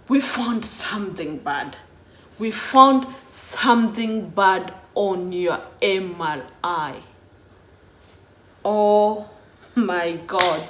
we found something bad. We found something bad on your MRI. Oh my God.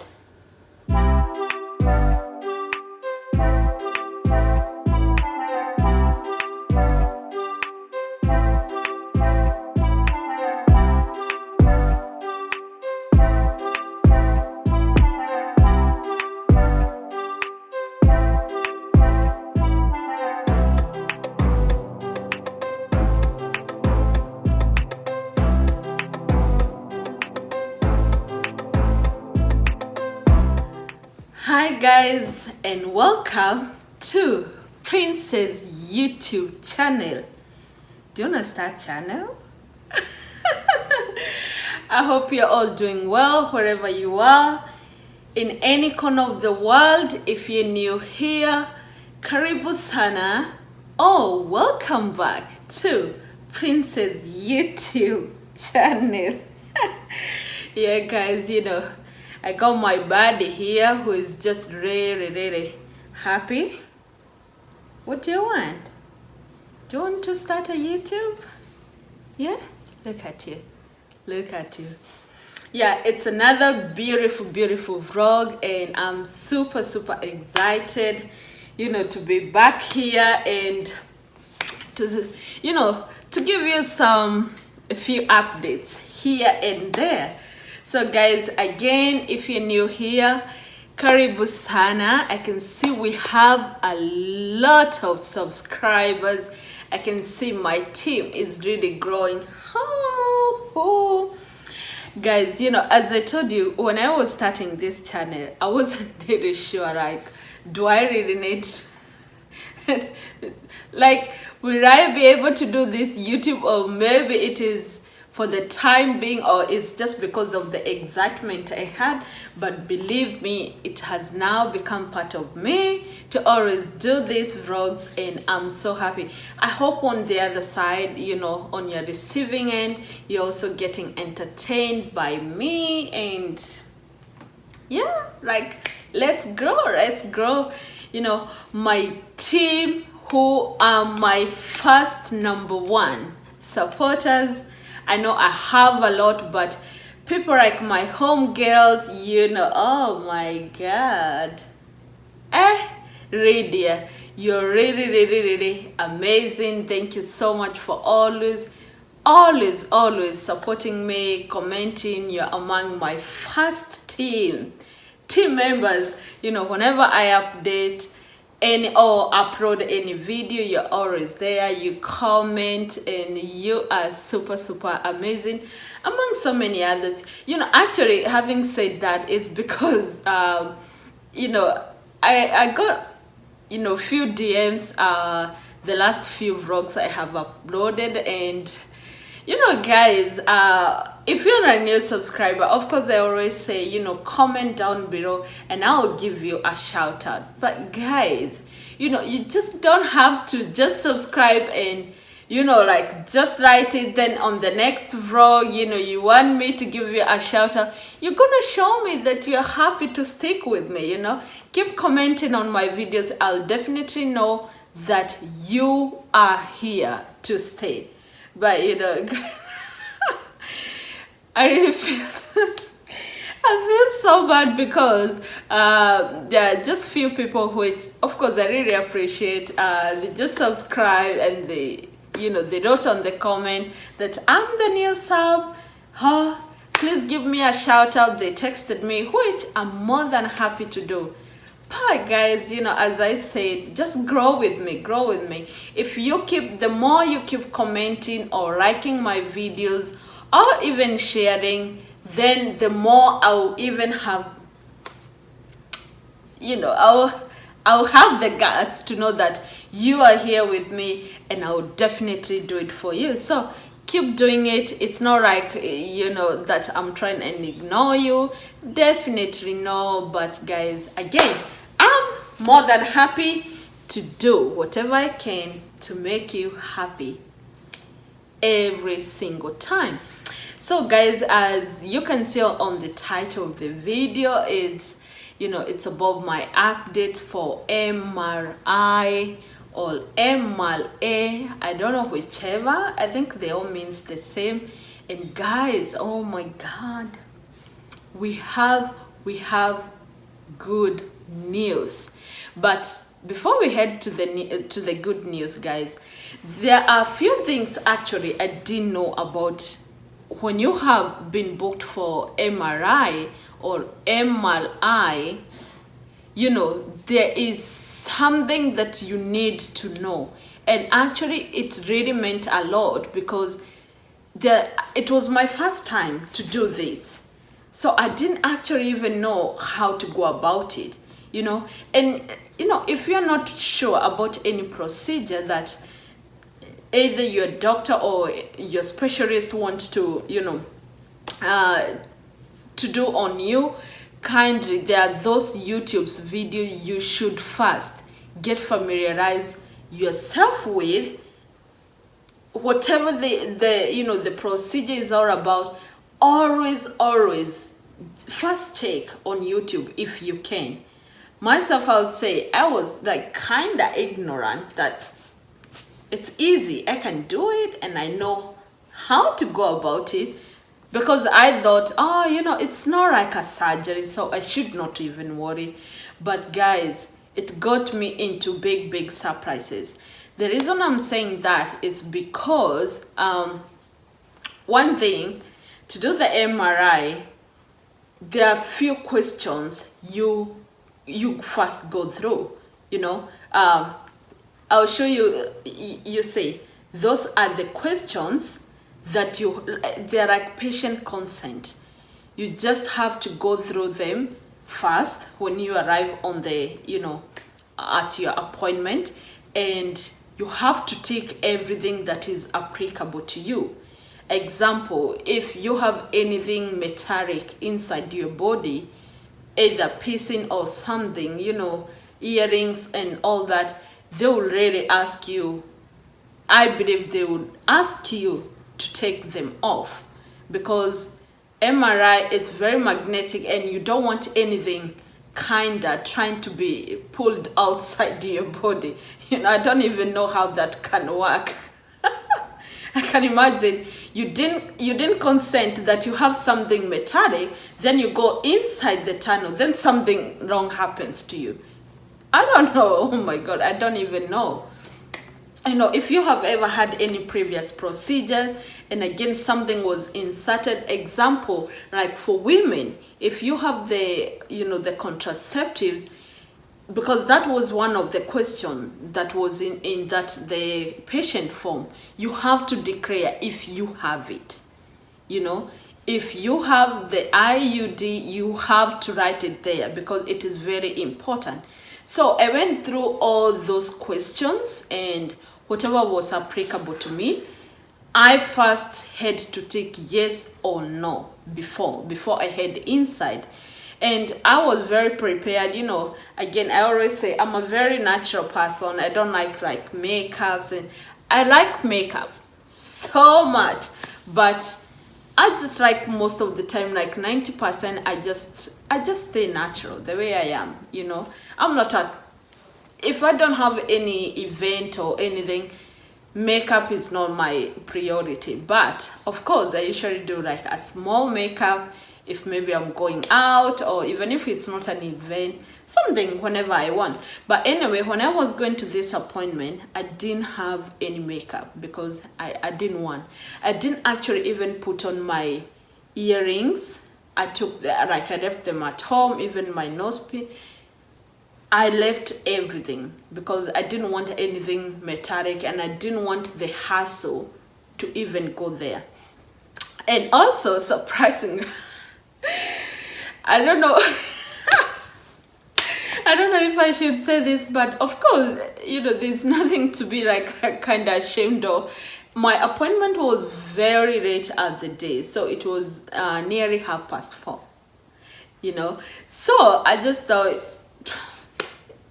Hi guys, and welcome to Princess YouTube channel. Do you want to start channels? I hope you're all doing well wherever you are, in any corner of the world. If you're new here, karibu sana. Oh, welcome back to Princess YouTube channel. Yeah guys, I got my buddy here who is just really happy. What do you want? Do you want to start a YouTube? Yeah? Look at you. Look at you. Yeah, it's another beautiful vlog, and I'm super excited, to be back here and to, to give you a few updates here and there. So guys, again, if you're new here, karibu sana. I can see we have a lot of subscribers. I can see my team is really growing. Oh. Guys, as I told you, when I was starting this channel, I wasn't really sure, like, do I really need like, will I be able to do this YouTube, or maybe it is for the time being, or it's just because of the excitement I had. But believe me, it has now become part of me to always do these vlogs, and I'm so happy. I hope on the other side, on your receiving end, you're also getting entertained by me, and yeah, like, let's grow. My team, who are my first #1 supporters. I know I have a lot, but people like my home girls, oh my God. Radia, you're really amazing. Thank you so much for always supporting me, commenting. You're among my first team members. Whenever I update or upload any video, you're always there, you comment, and you are super amazing, among so many others. Actually, having said that, it's because I got few DMs the last few vlogs I have uploaded, and guys, if you're a new subscriber, of course I always say, comment down below and I'll give you a shout out. But guys, you just don't have to just subscribe and like just write it, then on the next vlog, you want me to give you a shout out. You're gonna show me that you're happy to stick with me. Keep commenting on my videos. I'll definitely know that you are here to stay. But I really feel I feel so bad because there are just few people which, of course, I really appreciate. They just subscribe and they wrote on the comment that I'm the new sub. Please give me a shout out. They texted me, which I'm more than happy to do. But guys, as I said, just grow with me. If the more you keep commenting or liking my videos or even sharing, then the more I'll even have, I'll have the guts to know that you are here with me, and I'll definitely do it for you. So keep doing it. It's not like that I'm trying and ignore you. Definitely no. But guys, again, I'm more than happy to do whatever I can to make you happy every single time. So guys, as you can see on the title of the video, it's it's about my updates for MRI or MLA. I don't know whichever. I think they all means the same. And guys, oh my God, we have good news. But before we head to the good news, guys, there are a few things actually I didn't know about. When you have been booked for MRI or MRI, there is something that you need to know. And actually, it really meant a lot because it was my first time to do this. So I didn't actually even know how to go about it, And, if you're not sure about any procedure that either your doctor or your specialist wants to, to do on you, kindly, there are those YouTube's video you should first get familiarized yourself with. Whatever the procedure is all about, always first check on YouTube if you can. Myself, I would say I was like kind of ignorant that it's easy. I can do it and I know how to go about it because I thought, it's not like a surgery, so I should not even worry. But guys, it got me into big surprises. The reason I'm saying that is because one thing, to do the MRI, there are few questions you first go through. I'll show you. You see, those are the questions that they're like patient consent. You just have to go through them first when you arrive on the at your appointment, and you have to take everything that is applicable to you. Example, if you have anything metallic inside your body, either piercing or something, earrings and all that, they will really ask you, I believe they would ask you to take them off because MRI is very magnetic and you don't want anything trying to be pulled outside your body. I don't even know how that can work. I can imagine you didn't consent that you have something metallic, then you go inside the tunnel, then something wrong happens to you. I don't know. Oh my God, I don't even know. If you have ever had any previous procedure and again something was inserted, example, like for women, if you have the contraceptives, because that was one of the questions that was in the patient form, you have to declare if you have it. If you have the IUD, you have to write it there because it is very important. So I went through all those questions and whatever was applicable to me, I first had to tick yes or no before I head inside. And I was very prepared. Again, I always say I'm a very natural person. I don't like makeups, and I like makeup so much, but I just like most of the time, like 90%, I just stay natural the way I am. I'm not if I don't have any event or anything, makeup is not my priority. But of course, I usually do like a small makeup if maybe I'm going out, or even if it's not an event, something whenever I want. But anyway, when I was going to this appointment, I didn't have any makeup because I didn't want. I didn't actually even put on my earrings. I left them at home, even my nose pin. I left everything because I didn't want anything metallic and I didn't want the hassle to even go there. And also, surprisingly, I don't know if I should say this, but of course, there's nothing to be kind of ashamed of. My appointment was very late at the day, so it was nearly 4:30. So I just thought,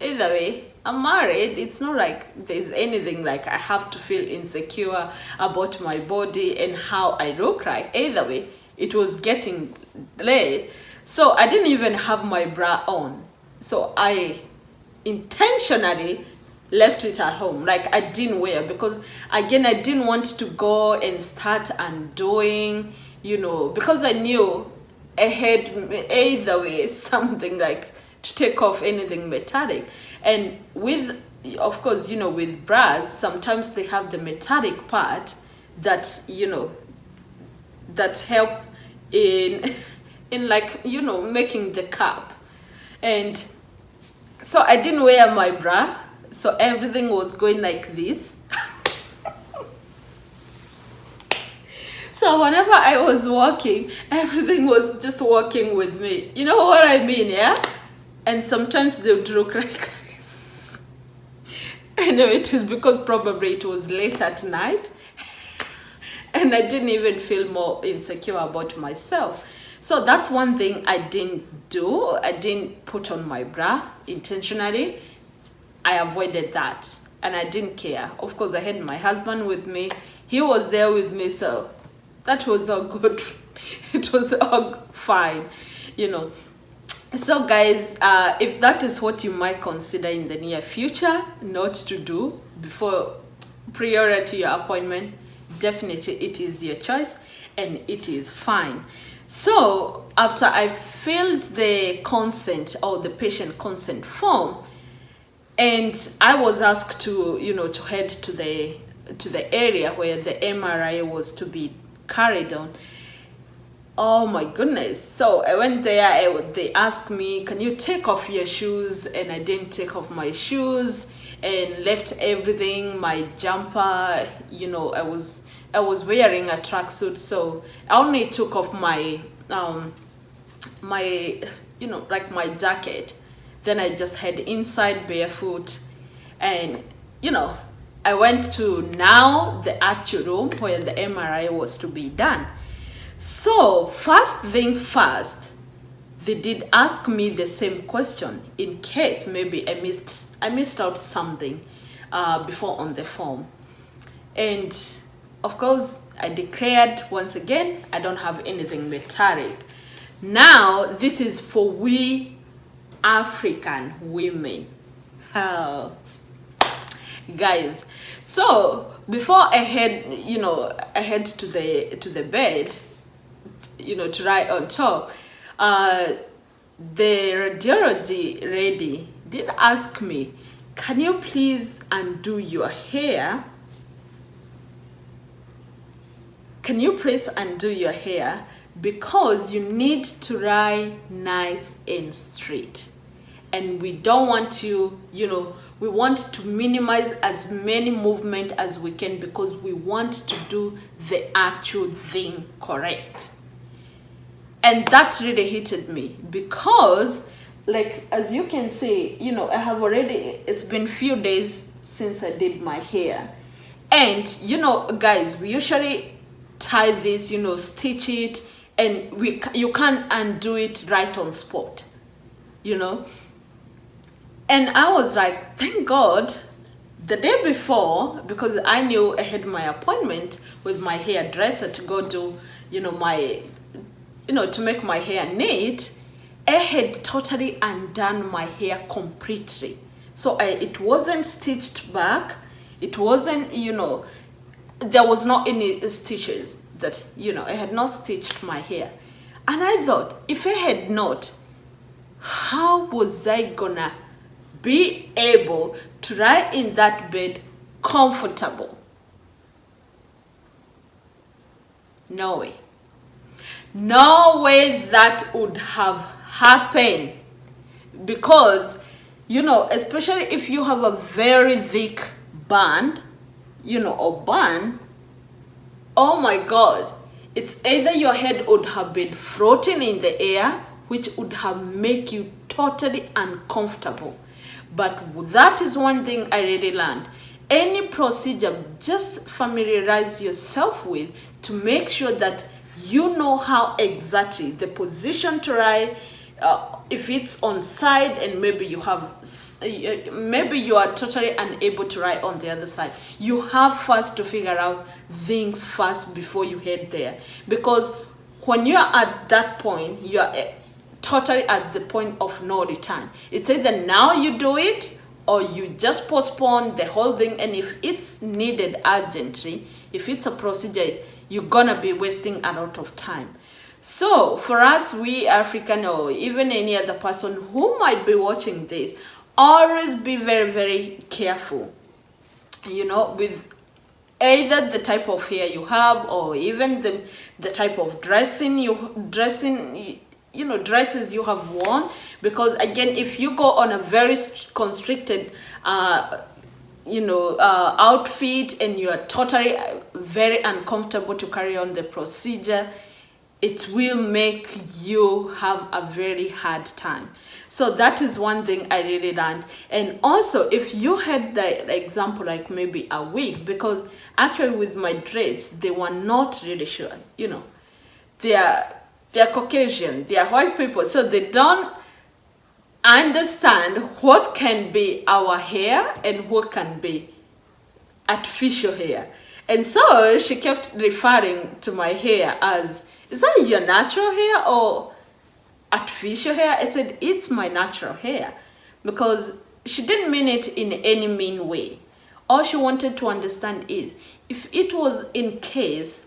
either way, I'm married. It's not like there's anything I have to feel insecure about my body and how I look like. Either way, it was getting late. So I didn't even have my bra on. So I intentionally left it at home. Like, I didn't wear, because again, I didn't want to go and start undoing, because I knew I had either way something like to take off anything metallic. And with, of course, with bras, sometimes they have the metallic part that, that help in like, making the cup. And so I didn't wear my bra, so everything was going like this. So whenever I was walking, everything was just walking with me. You know what I mean, yeah? And sometimes they would look like this. I know it is because probably it was late at night and I didn't even feel more insecure about myself. So that's one thing I didn't do. I didn't put on my bra intentionally. I avoided that and I didn't care. Of course, I had my husband with me. He was there with me, so that was all good. It was all fine, So guys, if that is what you might consider in the near future not to do prior to your appointment, definitely it is your choice and it is fine. So after I filled the consent or the patient consent form, and I was asked to, to head to the area where the MRI was to be carried on. Oh my goodness. So I went there, they asked me, can you take off your shoes? And I didn't take off my shoes and left everything, my jumper, I was wearing a tracksuit, so I only took off my like my jacket. Then I just head inside barefoot, and I went to now the actual room where the MRI was to be done. So first thing first, they did ask me the same question in case maybe I missed out something before on the form. And of course, I declared once again, I don't have anything metallic. Now, this is for we African women. Oh, guys. So before I head to the bed, to lie on top, the radiology lady did ask me, can you please undo your hair? Can you please undo your hair? Because you need to lie nice and straight. And we don't want to, we want to minimize as many movement as we can because we want to do the actual thing correct. And that really hit me because, like, as you can see, I have already, it's been few days since I did my hair. And, guys, we usually tie this, stitch it, and you can't undo it right on spot, And I was like, thank God, the day before, because I knew I had my appointment with my hairdresser to go do, my, to make my hair neat, I had totally undone my hair completely. So it wasn't stitched back. It wasn't, there was not any stitches that, I had not stitched my hair. And I thought, if I had not, how was I gonna be able to lie in that bed comfortable? No way. No way that would have happened. Because, especially if you have a very thick band, or bun, oh my God, it's either your head would have been floating in the air, which would have made you totally uncomfortable. But that is one thing I really learned. Any procedure, just familiarize yourself with to make sure that you know how exactly the position to lie. If it's on side and maybe you are totally unable to lie on the other side, you have first to figure out things first before you head there. Because when you are at that point, you are totally at the point of no return. It's either now you do it or you just postpone the whole thing. And if it's needed urgently, if it's a procedure, you're gonna be wasting a lot of time. So for us, we African, or even any other person who might be watching this, always be very, very careful, you know, with either the type of hair you have, or even the type of dresses you have worn. Because again, if you go on a very constricted outfit and you are totally very uncomfortable to carry on the procedure, it will make you have a very hard time. So that is one thing I really learned. And also, if you had the example like maybe a wig, because actually with my dreads, they were not really sure, you know, they're Caucasian, they are white people, so they don't understand what can be our hair and what can be artificial hair. And so she kept referring to my hair as, is that your natural hair or artificial hair? I said, it's my natural hair, because she didn't mean it in any mean way. All she wanted to understand is, if it was in case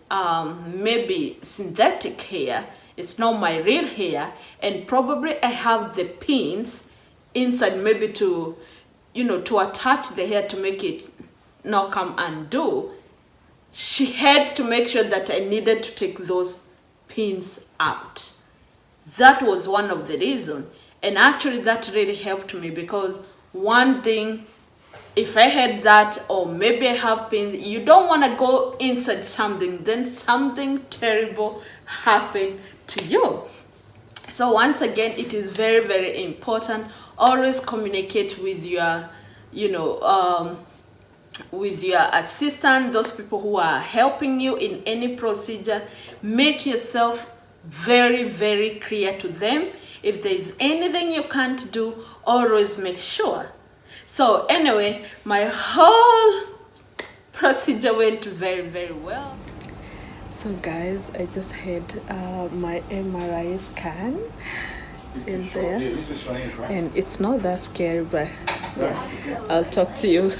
maybe synthetic hair, it's not my real hair, and probably I have the pins inside maybe to, you know, to attach the hair to make it not come undue. She had to make sure that I needed to take those pins out. That was one of the reasons. And actually that really helped me, because one thing, if I had that, or maybe I have pins, you don't want to go inside something, then something terrible happened to you. So once again, it is very, very important. Always communicate with your, with your assistant, those people who are helping you in any procedure. Make yourself very, very clear to them. If there is anything you can't do, always make sure. So anyway, my whole procedure went very, very well. So guys, I just had my MRI scan in there, and it's not that scary, but yeah, I'll talk to you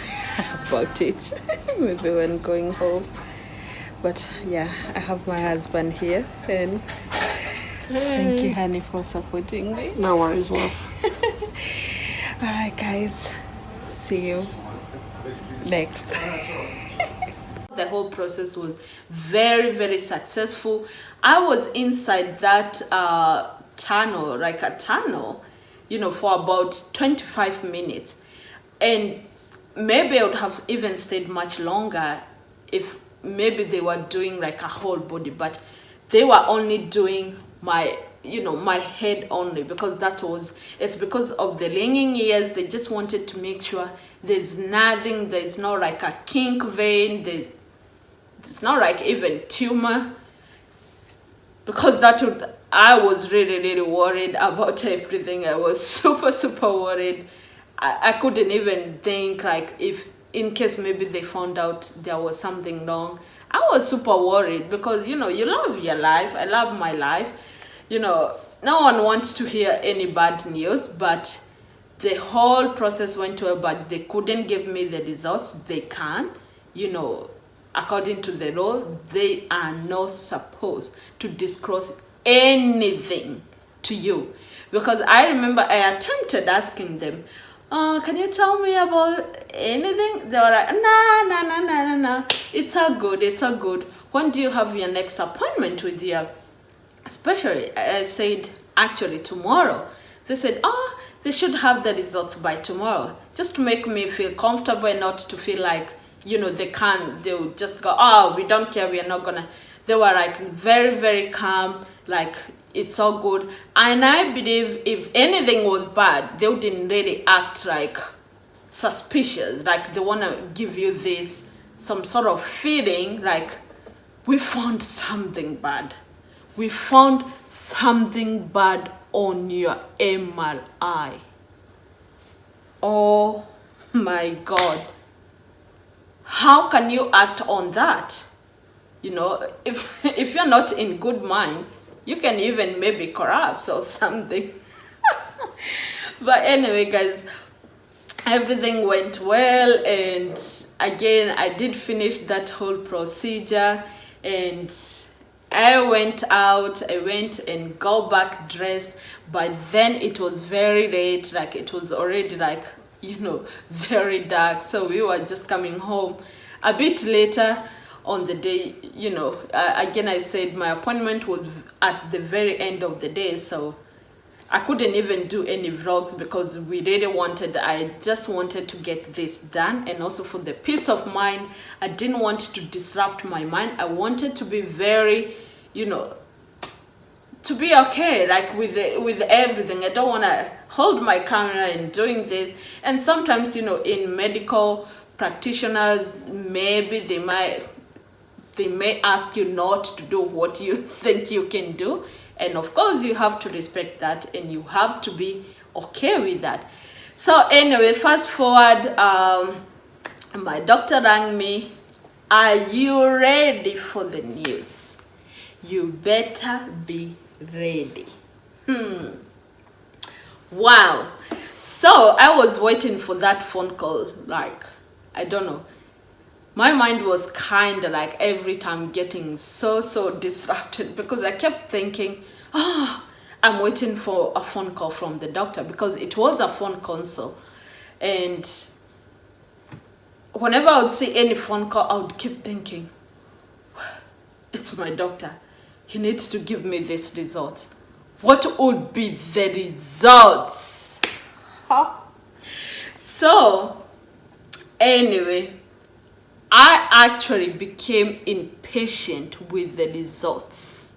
about it maybe when going home. But yeah, I have my husband here, and thank you, honey, for supporting me. No worries, love. All right, guys, see you next. The whole process was very, very successful. I was inside that tunnel, like a tunnel, you know, for about 25 minutes. And maybe I would have even stayed much longer if maybe they were doing like a whole body, but they were only doing my, you know, my head only, because it's because of the ringing ears. They just wanted to make sure there's nothing, there's not like a kink vein, it's not like even tumor, because I was really, really worried about everything. I was super, super worried. I couldn't even think, like, if in case maybe they found out there was something wrong. I was super worried, because, you know, you love your life. I love my life. You know, no one wants to hear any bad news, but the whole process went well, but they couldn't give me the results. They can't, you know, according to the law, they are not supposed to disclose anything to you. Because I remember I attempted asking them, can you tell me about anything? They were like, nah, it's all good, it's all good. When do you have your next appointment with your specialist? I said, actually tomorrow. They said, they should have the results by tomorrow, just to make me feel comfortable and not to feel like, you know, they'll just go, we don't care, we are not gonna. They were like very, very calm, like it's all good. And I believe if anything was bad, they wouldn't really act like suspicious, like they want to give you some sort of feeling like, we found something bad. We found something bad on your MRI. Oh my God. How can you act on that? You know, if you're not in good mind, You can even maybe collapse or something. But anyway, guys, everything went well, and again I did finish that whole procedure, and I went and got back dressed. But then it was very late, like it was already like, very dark, so we were just coming home a bit later on the day. Again, I said my appointment was at the very end of the day, so I couldn't even do any vlogs because I just wanted to get this done. And also for the peace of mind, I didn't want to disrupt my mind. I wanted to be very, to be okay, like with everything. I don't want to hold my camera and doing this. And sometimes, in medical practitioners, maybe they may ask you not to do what you think you can do. And of course, you have to respect that, and you have to be okay with that. So anyway, fast forward, my doctor rang me. Are you ready for the news? You better be ready. Wow. So I was waiting for that phone call. Like, I don't know. My mind was kind of like every time getting so disrupted, because I kept thinking, I'm waiting for a phone call from the doctor, because it was a phone consult. And whenever I would see any phone call, I would keep thinking, it's my doctor. He needs to give me this result. What would be the results? So, anyway, I actually became impatient with the results.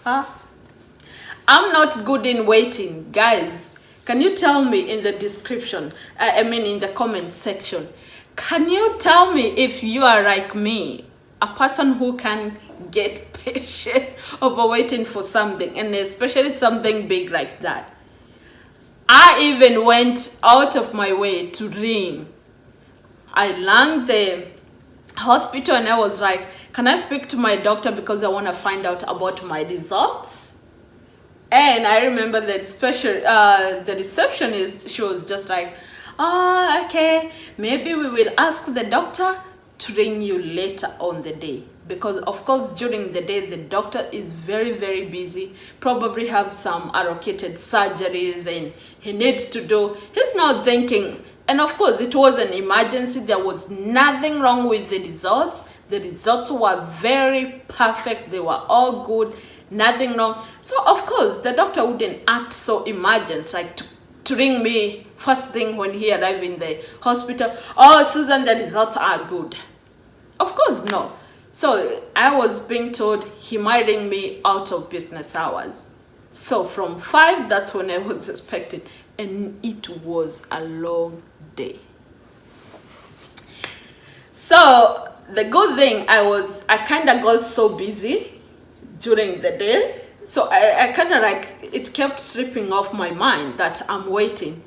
I'm not good in waiting. Guys, can you tell me in the description, in the comment section, can you tell me if you are like me, a person who can get patient over waiting for something, and especially something big like that? I even went out of my way to ring. I rang the hospital and I was like, can I speak to my doctor because I want to find out about my results? And I remember that the receptionist, she was just like, okay, maybe we will ask the doctor to ring you later on the day. Because of course, during the day, the doctor is very, very busy, probably have some allocated surgeries and he needs to do. He's not thinking. And of course, it was an emergency. There was nothing wrong with the results. The results were very perfect. They were all good. Nothing wrong. So of course, the doctor wouldn't act so emergent, like to ring me first thing when he arrived in the hospital. Oh, Susan, the results are good. Of course, no. So I was being told he might ring me out of business hours. So from 5, that's when I was expecting. And it was a long day. So the good thing, I kind of got so busy during the day. So I kind of like, it kept slipping off my mind that I'm waiting.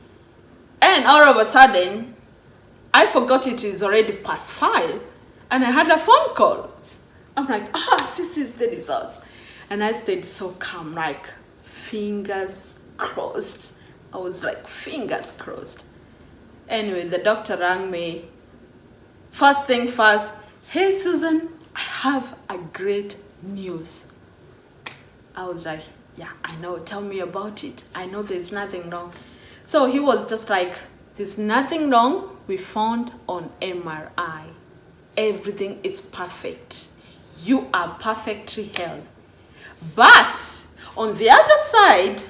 And all of a sudden, I forgot it is already past 5. And I had a phone call. I'm like, this is the result. And I stayed so calm, like fingers crossed. I was like, fingers crossed. Anyway, the doctor rang me. First thing first, hey Susan, I have a great news. I was like, yeah, I know, tell me about it. I know there's nothing wrong. So he was just like, there's nothing wrong. We found on MRI. Everything is perfect. You are perfectly healthy. But on the other side,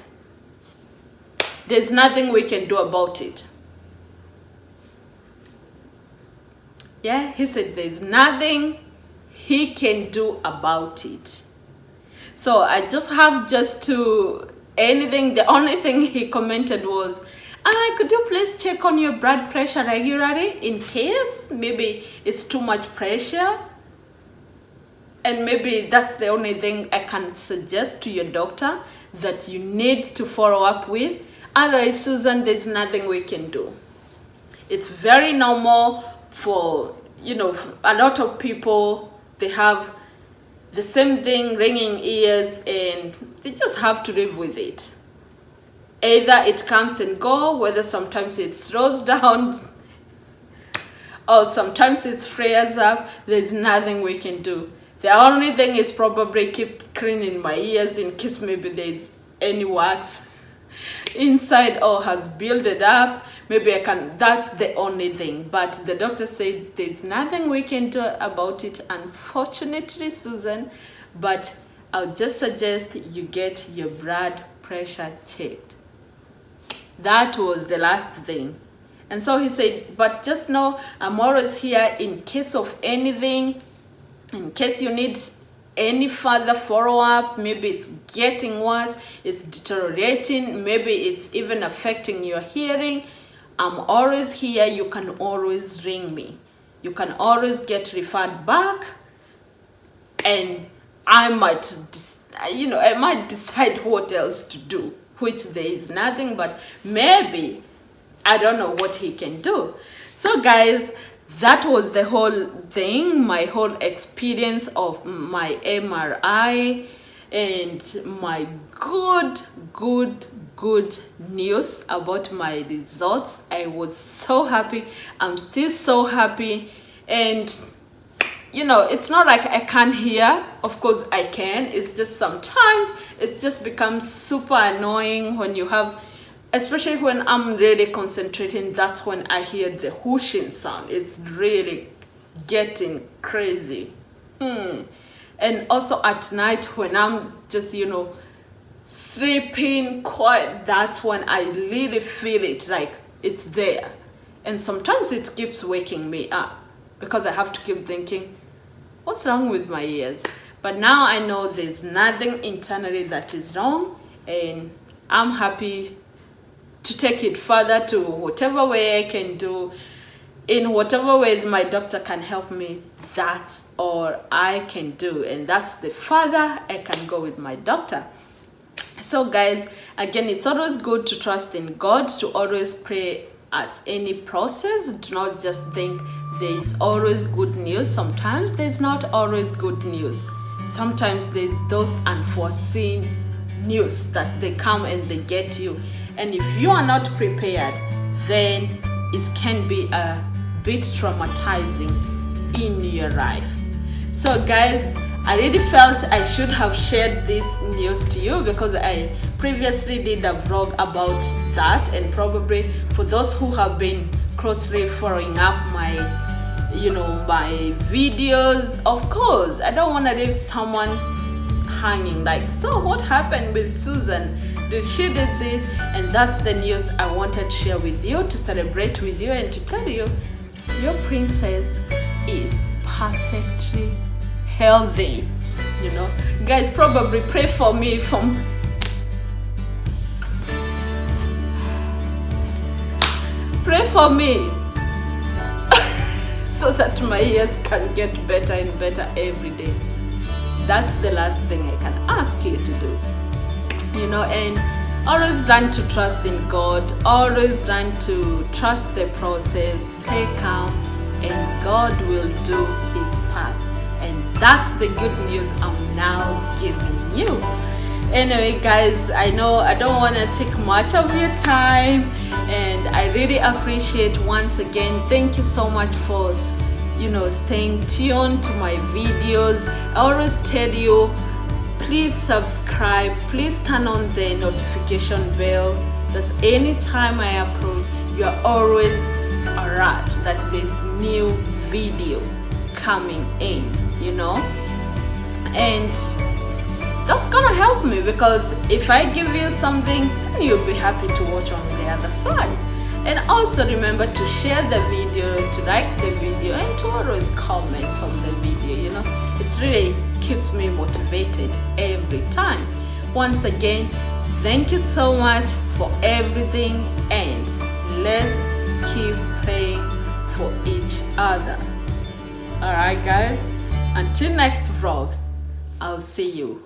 there's nothing we can do about it. Yeah, he said there's nothing he can do about it. So I the only thing he commented was, could you please check on your blood pressure regularly in case maybe it's too much pressure? And maybe that's the only thing I can suggest to your doctor that you need to follow up with. Otherwise, Susan, there's nothing we can do. It's very normal for, a lot of people, they have the same thing, ringing ears, and they just have to live with it. Either it comes and go, whether sometimes it slows down or sometimes it flares up. There's nothing we can do. The only thing is probably keep cleaning my ears in case maybe there's any wax inside or has built it up. Maybe I can, that's the only thing. But the doctor said there's nothing we can do about it, unfortunately, Susan. But I'll just suggest you get your blood pressure checked. That was the last thing. And so he said, but just know I'm always here in case of anything, in case you need any further follow-up. Maybe it's getting worse, it's deteriorating, maybe it's even affecting your hearing. I'm always here. You can always ring me. You can always get referred back, and I might decide what else to do, which there is nothing, but maybe I don't know what he can do. So guys, that was the whole thing, my whole experience of my MRI, and my good news about my results. I was so happy. I'm still so happy. And it's not like I can't hear. Of course I can. It's just sometimes it just becomes super annoying when you have, especially when I'm really concentrating. That's when I hear the whooshing sound. It's really getting crazy. And also at night when I'm just sleeping quiet, that's when I really feel it, like it's there. And sometimes it keeps waking me up because I have to keep thinking, what's wrong with my ears? But now I know there's nothing internally that is wrong, and I'm happy to take it further to whatever way I can do, in whatever ways my doctor can help me. That's all I can do, and that's the further I can go with my doctor. So guys, again, it's always good to trust in God, to always pray at any process. Do not just think there is always good news. Sometimes there's not always good news. Sometimes there's those unforeseen news that they come and they get you. And if you are not prepared, then it can be a bit traumatizing in your life. So guys, I really felt I should have shared this news to you because I previously did a vlog about that, and probably for those who have been closely following up my my videos, of course I don't want to leave someone hanging like, so what happened with Susan? Did she did this? And that's the news I wanted to share with you, to celebrate with you, and to tell you your princess is perfectly healthy. Guys, probably pray for me pray for me so that my ears can get better and better every day. That's the last thing I can ask you to do. And always learn to trust in God, always learn to trust the process, stay calm, and God will do his part. And that's the good news I'm now giving you. Anyway guys, I know I don't want to take much of your time, and I really appreciate, once again, thank you so much for staying tuned to my videos. I always tell you, please subscribe, please turn on the notification bell, that anytime I upload, you're always alert that there's new video coming in, and that's gonna help me, because if I give you something, then you'll be happy to watch on the other side. And also remember to share the video, to like the video, and to always comment on the video. It's really keeps me motivated every time. Once again, thank you so much for everything, and let's keep praying for each other. Alright guys, until next vlog, I'll see you.